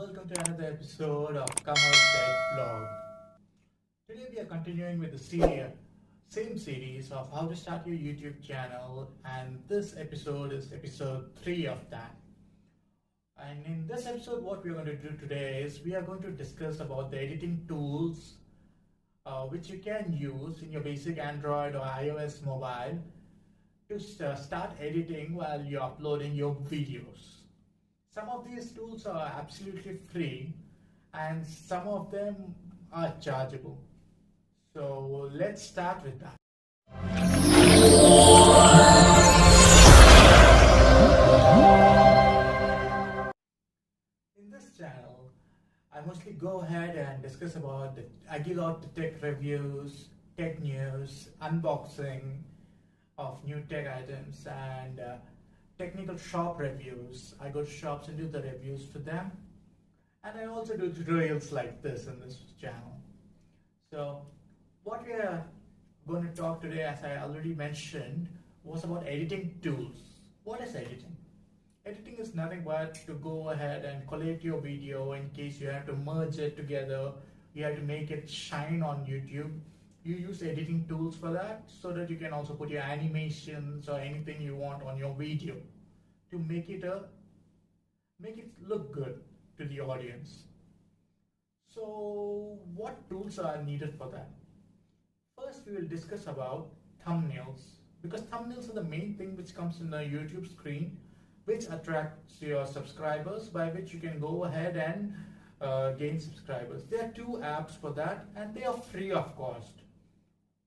welcome to another episode of Come Out Tech Vlog. Today we are continuing with the same series of how to start your YouTube channel, and this episode is episode 3 of that. And in this episode, what we are going to do today is we are going to discuss about the editing tools which you can use in your basic Android or iOS mobile to start editing while you're uploading your videos. Some of these tools are absolutely free and some of them are chargeable. So let's start with that. In this channel, I mostly go ahead and discuss about I give out the tech reviews, tech news, unboxing of new tech items, and technical shop reviews. I go to shops and do the reviews for them, and I also do tutorials like this in this channel. So what we are going to talk today, as I already mentioned, was about editing tools. What is editing? Editing is nothing but to go ahead and collate your video in case you have to merge it together, you have to make it shine on YouTube. You use editing tools for that so that you can also put your animations or anything you want on your video to make it look good to the audience. So what tools are needed for that? First, we will discuss about thumbnails, because thumbnails are the main thing which comes in the YouTube screen, which attracts your subscribers, by which you can go ahead and gain subscribers. There are two apps for that, and they are free of cost.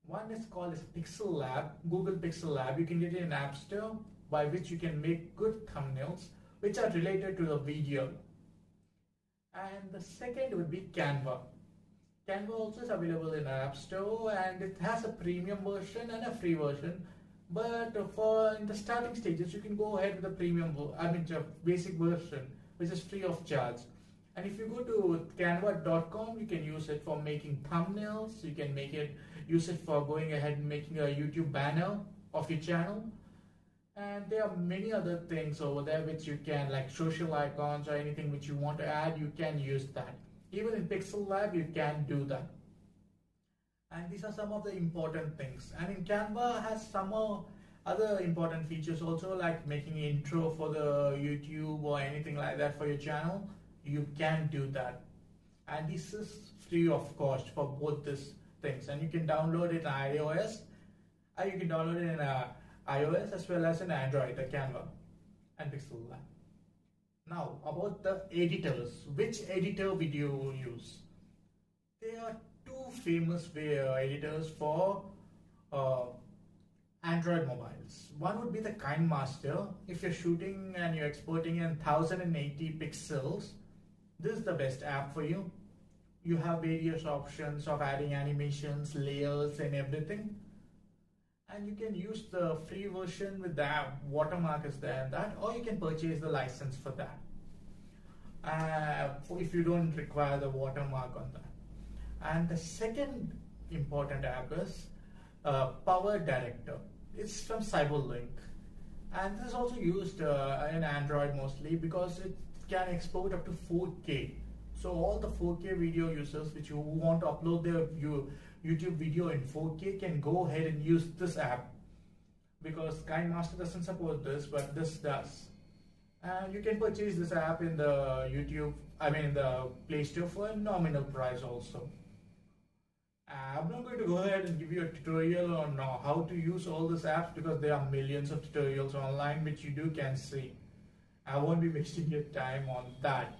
One is called Pixel Lab, Google Pixel Lab. You can get it in App Store, by which you can make good thumbnails which are related to the video. And the second would be Canva. Canva also is available in App Store, and it has a premium version and a free version. But for in the starting stages, you can go ahead with the basic version, which is free of charge. And if you go to canva.com, you can use it for making thumbnails. You can use it for going ahead and making a YouTube banner of your channel. And there are many other things over there which you can, like social icons or anything which you want to add, you can use that. Even in Pixel Lab, you can do that. And these are some of the important things. And in Canva has some other important features also, like making an intro for the YouTube or anything like that for your channel. You can do that. And this is free of cost for both these things. And you can download it in iOS, and you can download it in iOS as well as in Android, the Canva and Pixel Lab. Now, about the editors. Which editor would you use? There are two famous editors for Android mobiles. One would be the KineMaster. If you're shooting and you're exporting in 1080 pixels, this is the best app for you. You have various options of adding animations, layers and everything. And you can use the free version with the watermark is there and that, or you can purchase the license for that. If you don't require the watermark on that. And the second important app is Power Director. It's from Cyberlink, and this is also used in Android mostly because it can export up to 4K. So all the 4K video users which you want to upload their YouTube video in 4K can go ahead and use this app, because KineMaster doesn't support this, but this does. And you can purchase this app in the the Play Store for a nominal price also. I'm not going to go ahead and give you a tutorial on how to use all these apps, because there are millions of tutorials online which you can see. I won't be wasting your time on that.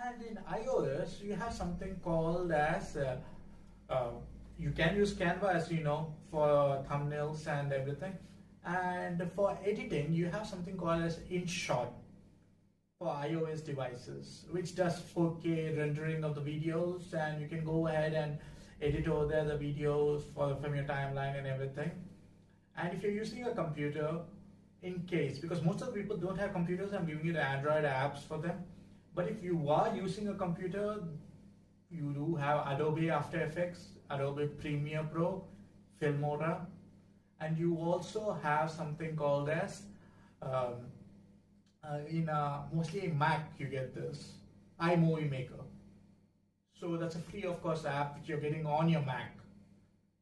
And in iOS, you have something called as you can use Canva, as you know, for thumbnails and everything. And for editing, you have something called as InShot for iOS devices, which does 4K rendering of the videos, and you can go ahead and edit over there the videos from your timeline and everything. And if you're using a computer, in case, because most of the people don't have computers, I'm giving you the Android apps for them. But if you are using a computer, you do have Adobe After Effects, Adobe Premiere Pro, Filmora, and you also have something called as mostly in Mac you get this. iMovie Maker. So that's a free of course app which you're getting on your Mac.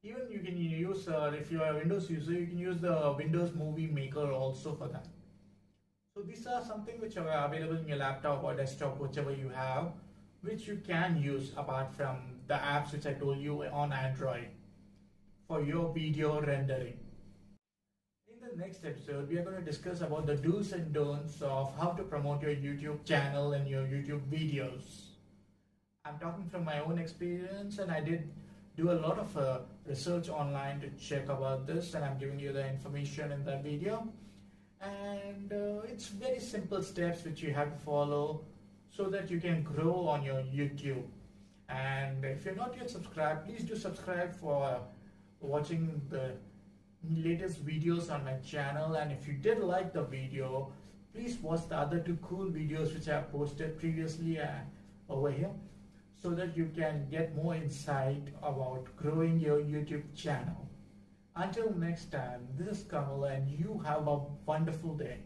Even you can use, if you are a Windows user, you can use the Windows Movie Maker also for that. So these are something which are available in your laptop or desktop, whichever you have, which you can use apart from the apps which I told you on Android for your video rendering. In the next episode, we are going to discuss about the do's and don'ts of how to promote your YouTube channel and your YouTube videos. I'm talking from my own experience, and I did do a lot of research online to check about this, and I'm giving you the information in that video. And it's very simple steps which you have to follow so that you can grow on your YouTube. And if you're not yet subscribed, please do subscribe for watching the latest videos on my channel. And if you did like the video, please watch the other two cool videos which I have posted previously over here, so that you can get more insight about growing your YouTube channel. Until next time, this is Kamal, and you have a wonderful day.